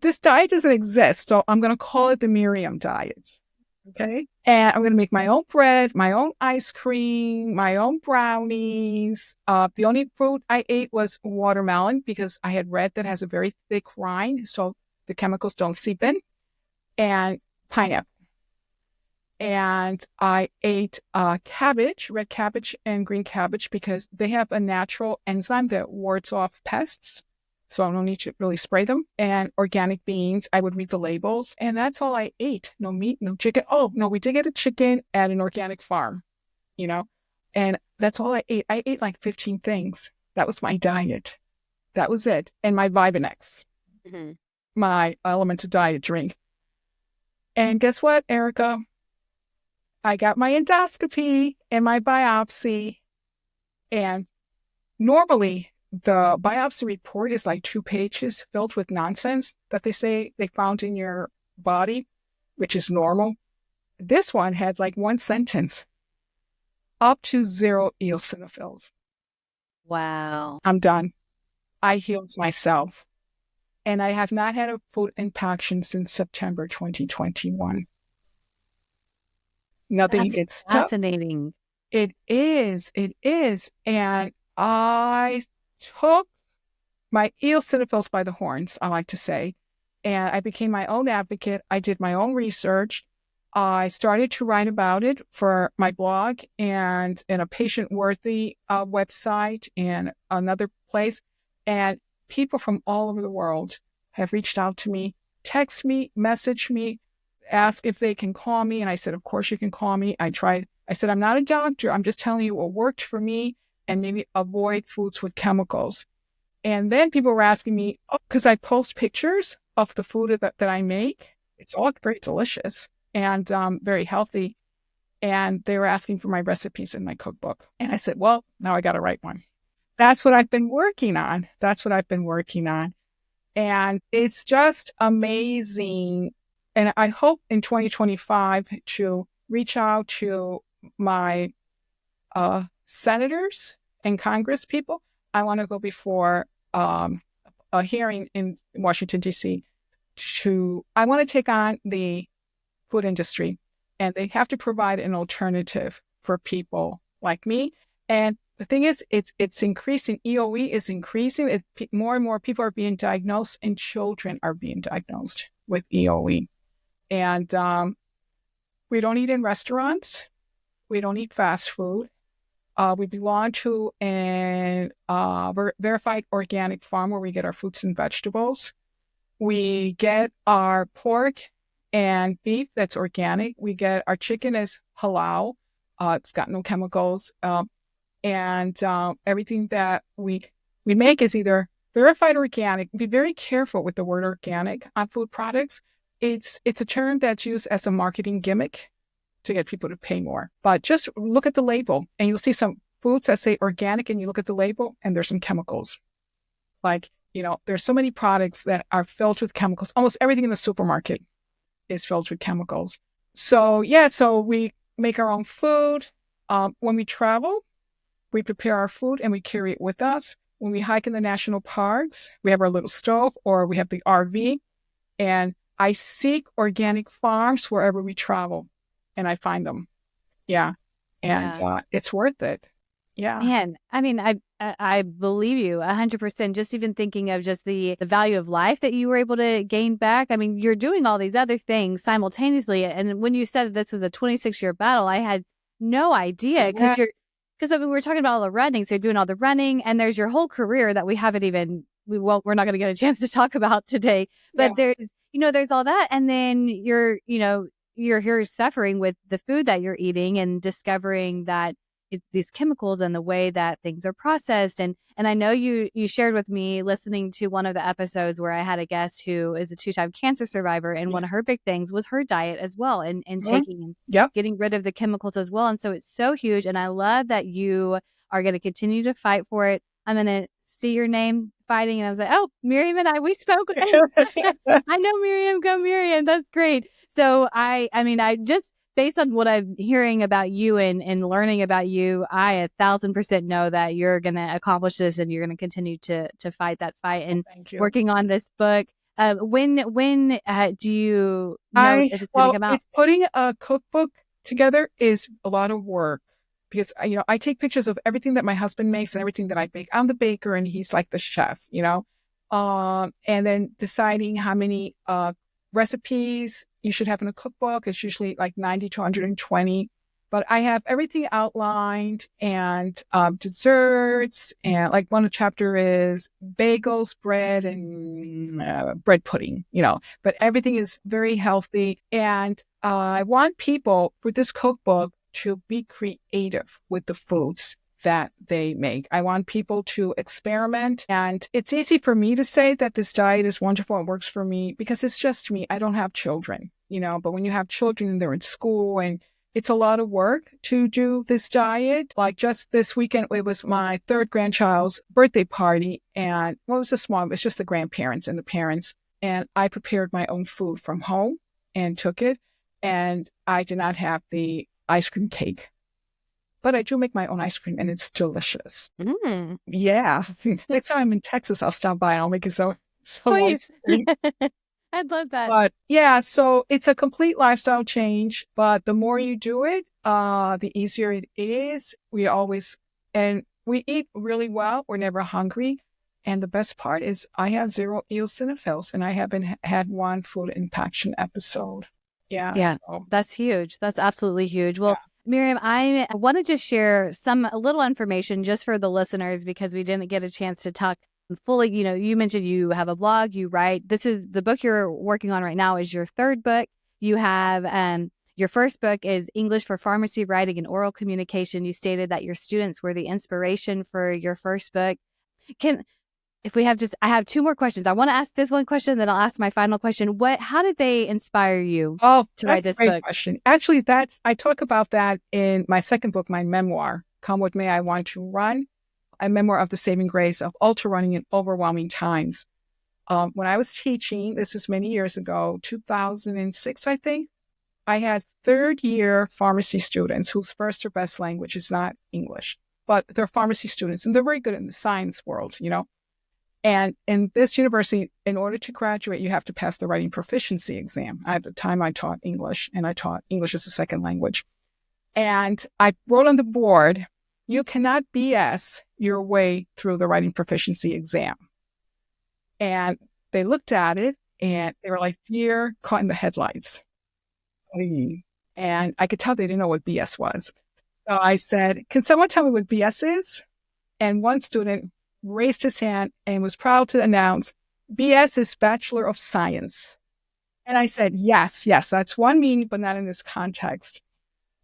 This diet doesn't exist, so I'm going to call it the Miriam diet. Okay? And I'm going to make my own bread, my own ice cream, my own brownies. The only fruit I ate was watermelon, because I had read that it has a very thick rind, so the chemicals don't seep in, and pineapple. And I ate cabbage, red cabbage and green cabbage, because they have a natural enzyme that wards off pests. So I don't need to really spray them. And organic beans, I would read the labels. And that's all I ate. No meat, no chicken. Oh, no, we did get a chicken at an organic farm, And that's all I ate. I ate like 15 things. That was my diet. That was it. And my Vivanex, my elemental diet drink. And guess what, Erica? I got my endoscopy and my biopsy. And normally the biopsy report is like 2 pages filled with nonsense that they say they found in your body, which is normal. This one had like 1 sentence, up to 0 eosinophils. Wow. I'm done. I healed myself. And I have not had a food impaction since September 2021. Nothing. That's It's tough. fascinating. It is. It is. And I took my eosinophils by the horns, I like to say, and I became my own advocate. I did my own research. I started to write about it for my blog and in a patient-worthy website and another place. And people from all over the world have reached out to me, text me, message me, ask if they can call me. And I said, of course you can call me. I said, I'm not a doctor. I'm just telling you what worked for me and maybe avoid foods with chemicals. And then people were asking me, because I post pictures of the food that I make. It's all very delicious and very healthy. And they were asking for my recipes in my cookbook. And I said, well, now I got to write one. That's what I've been working on. And it's just amazing. And I hope in 2025 to reach out to my senators and Congress people. I want to go before a hearing in Washington, D.C. I want to take on the food industry, and they have to provide an alternative for people like me. And the thing is, it's increasing. EOE is increasing. More and more people are being diagnosed, and children are being diagnosed with EOE. And we don't eat in restaurants. We don't eat fast food. We belong to a verified organic farm where we get our fruits and vegetables. We get our pork and beef that's organic. We get our chicken as halal. It's got no chemicals. And everything that we make is either verified organic. Be very careful with the word organic on food products. It's a term that's used as a marketing gimmick to get people to pay more. But just look at the label and you'll see some foods that say organic, and you look at the label and there's some chemicals. Like, there's so many products that are filled with chemicals. Almost everything in the supermarket is filled with chemicals. So we make our own food. When we travel, we prepare our food and we carry it with us. When we hike in the national parks, we have our little stove or we have the RV. And I seek organic farms wherever we travel. And I find them. Yeah. And it's worth it. Yeah. Man, I mean, I believe you 100%. Just even thinking of just the value of life that you were able to gain back. I mean, you're doing all these other things simultaneously. And when you said that this was a 26-year battle, I had no idea because I mean, we're talking about all the running. So you're doing all the running and there's your whole career that we haven't even, we're not going to get a chance to talk about today, but there's all that. And then you're here suffering with the food that you're eating and discovering that these chemicals and the way that things are processed. And I know you shared with me listening to one of the episodes where I had a guest who is a 2-time cancer survivor. And one of her big things was her diet as well and taking and getting rid of the chemicals as well. And so it's so huge. And I love that you are going to continue to fight for it. I'm going to see your name fighting. And I was like, oh, Miriam and I spoke. I know Miriam, go Miriam. That's great. So I just, based on what I'm hearing about you and learning about you, I 1,000% know that you're going to accomplish this and you're going to continue to fight that fight and working on this book. When do you know if it's going to come out? It's putting a cookbook together is a lot of work because, I take pictures of everything that my husband makes and everything that I bake. I'm the baker and he's like the chef, and then deciding how many recipes you should have in a cookbook. It's usually like 90 to 120, but I have everything outlined and desserts, and like one chapter is bagels, bread, and bread pudding, but everything is very healthy. And I want people with this cookbook to be creative with the foods that they make. I want people to experiment. And it's easy for me to say that this diet is wonderful and works for me because it's just me. I don't have children. but when you have children and they're in school and it's a lot of work to do this diet. Like just this weekend, it was my third grandchild's birthday party. And well, it was it was just the grandparents and the parents. And I prepared my own food from home and took it. And I did not have the ice cream cake. But I do make my own ice cream and it's delicious. Mm. Yeah. Next time I'm in Texas, I'll stop by and I'll make it so Please. ice cream. I'd love that. But yeah, so it's a complete lifestyle change. But the more you do it, the easier it is. We eat really well. We're never hungry. And the best part is I have 0 eosinophils and I haven't had one food impaction episode. Yeah. Yeah. So. That's huge. That's absolutely huge. Well, Miriam, I want to just share a little information just for the listeners because we didn't get a chance to talk fully. You mentioned you have a blog, you write. This is the book you're working on right now is your third book. You have your first book is English for Pharmacy, Writing, and Oral Communication. You stated that your students were the inspiration for your first book. I have 2 more questions. I want to ask this one question, then I'll ask my final question. How did they inspire you to write this book? Great question. Actually, I talk about that in my second book, my memoir, Come What May, I Want to Run, a memoir of the saving grace of ultra running in overwhelming times. When I was teaching, this was many years ago, 2006, I think, I had third-year pharmacy students whose first or best language is not English, but they're pharmacy students, and they're very good in the science world, And in this university, in order to graduate, you have to pass the writing proficiency exam. At the time, I taught English, and I taught English as a second language. And I wrote on the board, you cannot BS your way through the writing proficiency exam. And they looked at it, and they were like, deer caught in the headlights. And I could tell they didn't know what BS was. So I said, can someone tell me what BS is? And one student raised his hand and was proud to announce, BS is Bachelor of Science. And I said, yes, that's one meaning, but not in this context.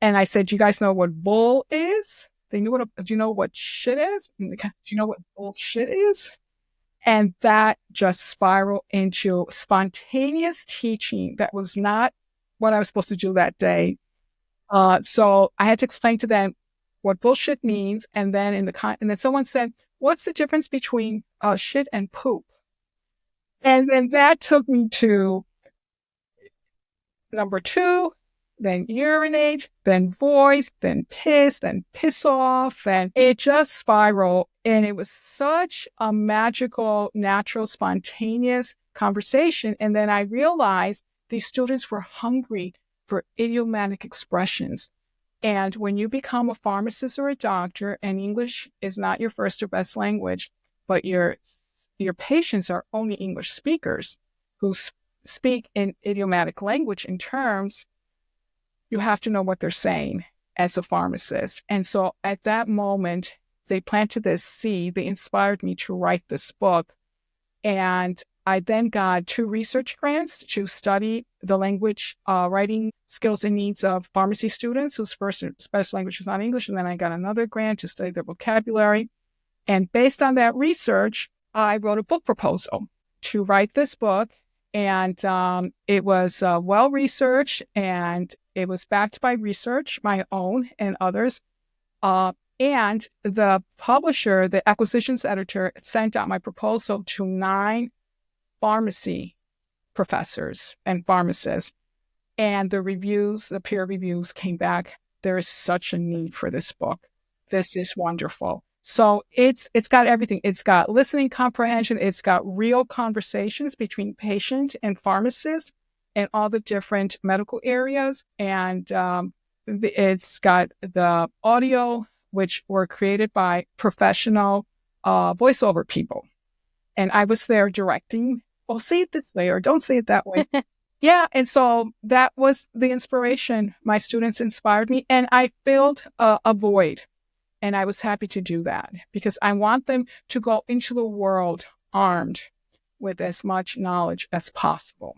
And I said, do you guys know what bull is? They knew do you know what shit is? Do you know what bullshit is? And that just spiraled into spontaneous teaching that was not what I was supposed to do that day. So I had to explain to them what bullshit means. And then and then someone said, what's the difference between shit and poop? And then that took me to number 2, then urinate, then void, then piss off. And it just spiraled. And it was such a magical, natural, spontaneous conversation. And then I realized these students were hungry for idiomatic expressions. And when you become a pharmacist or a doctor and English is not your first or best language, but your patients are only English speakers who speak in idiomatic language in terms, you have to know what they're saying as a pharmacist. And so at that moment, they planted this seed. They inspired me to write this book. And I then got 2 research grants to study the language, writing skills and needs of pharmacy students whose first and best language is not English. And then I got another grant to study their vocabulary. And based on that research, I wrote a book proposal to write this book. And it was well-researched, and it was backed by research, my own and others. And the publisher, the acquisitions editor, sent out my proposal to 9 pharmacy professors and pharmacists. And the peer reviews came back. There is such a need for this book. This is wonderful. So it's got everything. It's got listening comprehension. It's got real conversations between patient and pharmacist in all the different medical areas. And it's got the audio, which were created by professional voiceover people. And I was there directing, well, say it this way or don't say it that way. Yeah. And so that was the inspiration. My students inspired me, and I filled a void. And I was happy to do that because I want them to go into the world armed with as much knowledge as possible.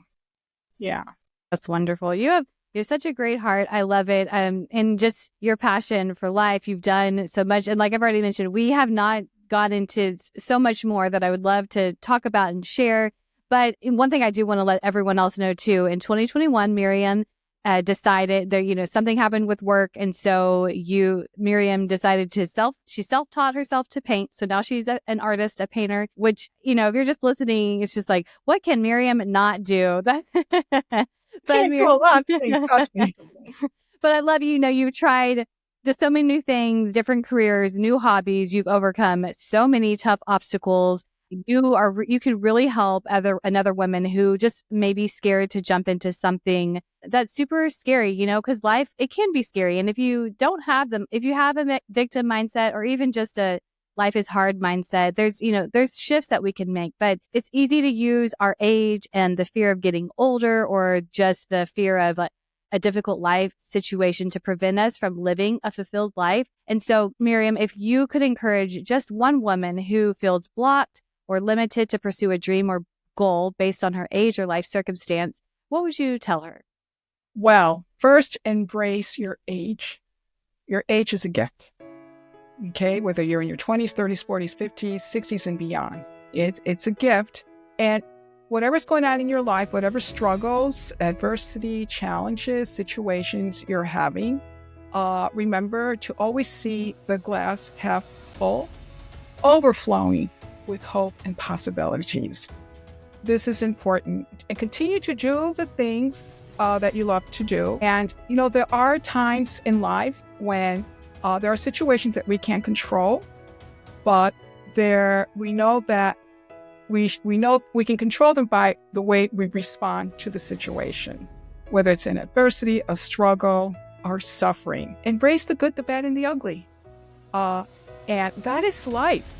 Yeah. That's wonderful. You're such a great heart. I love it. And just your passion for life. You've done so much. And like I've already mentioned, we have not got into so much more that I would love to talk about and share. But one thing I do want to let everyone else know too, in 2021, Miriam decided that, something happened with work. And so Miriam decided she self-taught herself to paint. So now she's an artist, a painter, which, if you're just listening, it's just like, what can Miriam not do? Can't do a lot of things, trust me. But I love, you've tried just so many new things, different careers, new hobbies. You've overcome so many tough obstacles. You can really help another woman who just may be scared to jump into something that's super scary, because life, it can be scary. And if you have a victim mindset, or even just a life is hard mindset, there's shifts that we can make. But it's easy to use our age and the fear of getting older, or just the fear of a difficult life situation to prevent us from living a fulfilled life. And so, Miriam, if you could encourage just one woman who feels blocked or limited to pursue a dream or goal based on her age or life circumstance, what would you tell her? Well, first, embrace your age. Your age is a gift. Okay, whether you're in your 20s, 30s, 40s, 50s, 60s, and beyond. It's a gift. And whatever's going on in your life, whatever struggles, adversity, challenges, situations you're having, remember to always see the glass half full, overflowing with hope and possibilities. This is important. And continue to do the things that you love to do. And, there are times in life when there are situations that we can't control, but we know that we know we can control them by the way we respond to the situation, whether it's an adversity, a struggle, or suffering. Embrace the good, the bad, and the ugly. And that is life.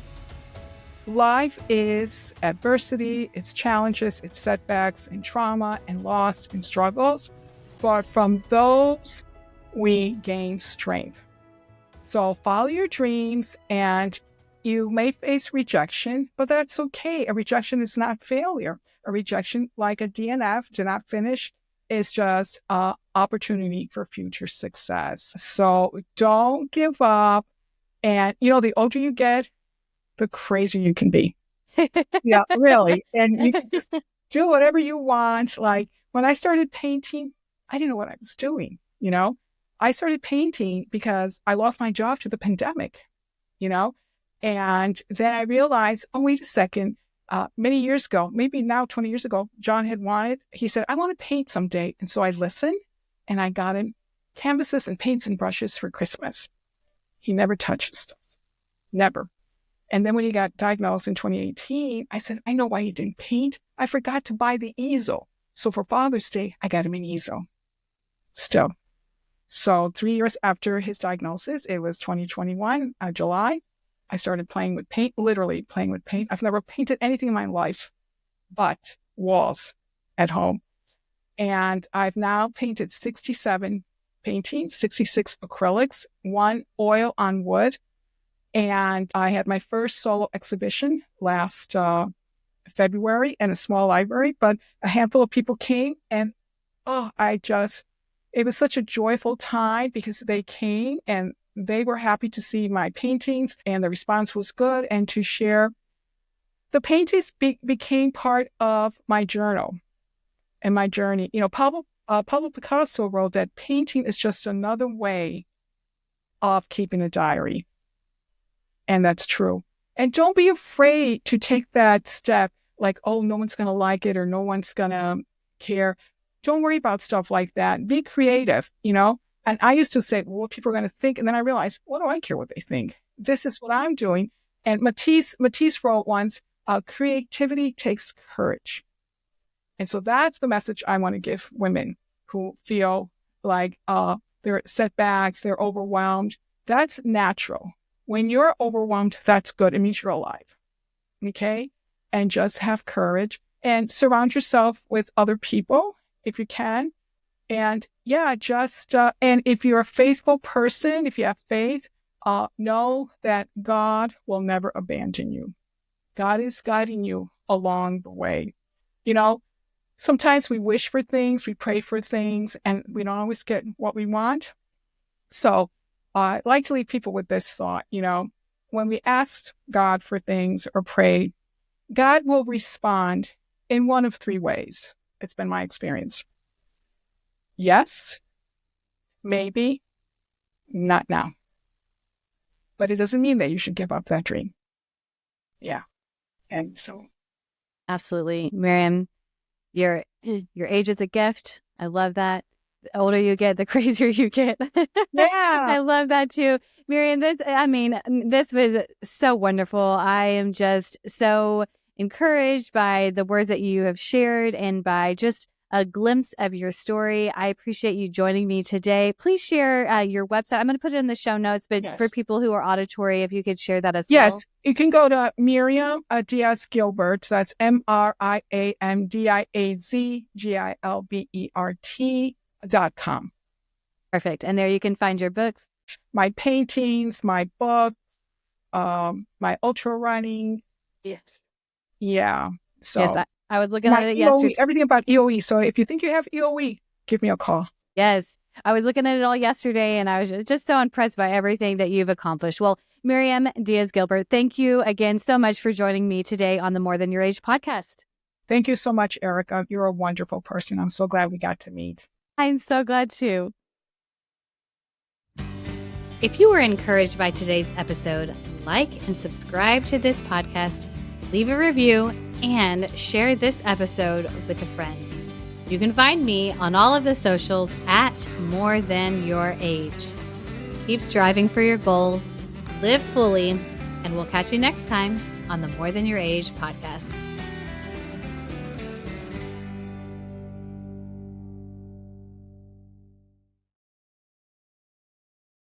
Life is adversity, it's challenges, it's setbacks, and trauma, and loss, and struggles. But from those, we gain strength. So follow your dreams, and you may face rejection, but that's okay. A rejection is not failure. A rejection, like a DNF, did not finish, is just an opportunity for future success. So don't give up. And, the older you get, the crazier you can be. Yeah, really. And you can just do whatever you want. Like when I started painting, I didn't know what I was doing. I started painting because I lost my job to the pandemic, and then I realized, oh, wait a second. Many years ago, maybe now 20 years ago, John he said, I want to paint someday. And so I listened, and I got him canvases and paints and brushes for Christmas. He never touched stuff. Never. And then when he got diagnosed in 2018, I said, I know why he didn't paint. I forgot to buy the easel. So for Father's Day, I got him an easel. Still. So 3 years after his diagnosis, it was 2021, July, I started playing with paint, literally playing with paint. I've never painted anything in my life but walls at home. And I've now painted 67 paintings, 66 acrylics, 1 oil on wood. And I had my first solo exhibition last February in a small library, but a handful of people came, and it was such a joyful time because they came and they were happy to see my paintings, and the response was good. And to share, the paintings became part of my journal and my journey. Pablo Picasso wrote that painting is just another way of keeping a diary. And that's true. And don't be afraid to take that step, like, oh, no one's going to like it or no one's going to care. Don't worry about stuff like that. Be creative, And I used to say, well, what people are going to think. And then I realized, what do I care what they think? This is what I'm doing. And Matisse wrote once, creativity takes courage. And so that's the message I want to give women who feel like they're setbacks, they're overwhelmed. That's natural. When you're overwhelmed, that's good. It means you're alive. Okay? And just have courage and surround yourself with other people if you can. And and if you're a faithful person, if you have faith, know that God will never abandon you. God is guiding you along the way. Sometimes we wish for things, we pray for things, and we don't always get what we want. So I like to leave people with this thought, when we ask God for things or pray, God will respond in one of three ways. It's been my experience. Yes, maybe, not now. But it doesn't mean that you should give up that dream. Yeah. And so. Absolutely. Miriam, your age is a gift. I love that. The older you get, the crazier you get. Yeah. I love that too. Miriam, this was so wonderful. I am just so encouraged by the words that you have shared and by just a glimpse of your story. I appreciate you joining me today. Please share your website. I'm going to put it in the show notes, but for people who are auditory, if you could share that as well. Yes, you can go to Miriam Diaz-Gilbert. That's MiriamDiazGilbert.com. Perfect. And there you can find your books. My paintings, my book, my ultra running. Yes. Yeah. So yes, I was looking at it yesterday. Everything about EOE. So if you think you have EOE, give me a call. Yes. I was looking at it all yesterday and I was just so impressed by everything that you've accomplished. Well, Miriam Diaz-Gilbert, thank you again so much for joining me today on the More Than Your Age podcast. Thank you so much, Erica. You're a wonderful person. I'm so glad we got to meet. I'm so glad too. If you were encouraged by today's episode, like and subscribe to this podcast, leave a review, and share this episode with a friend. You can find me on all of the socials at More Than Your Age. Keep striving for your goals, live fully, and we'll catch you next time on the More Than Your Age podcast.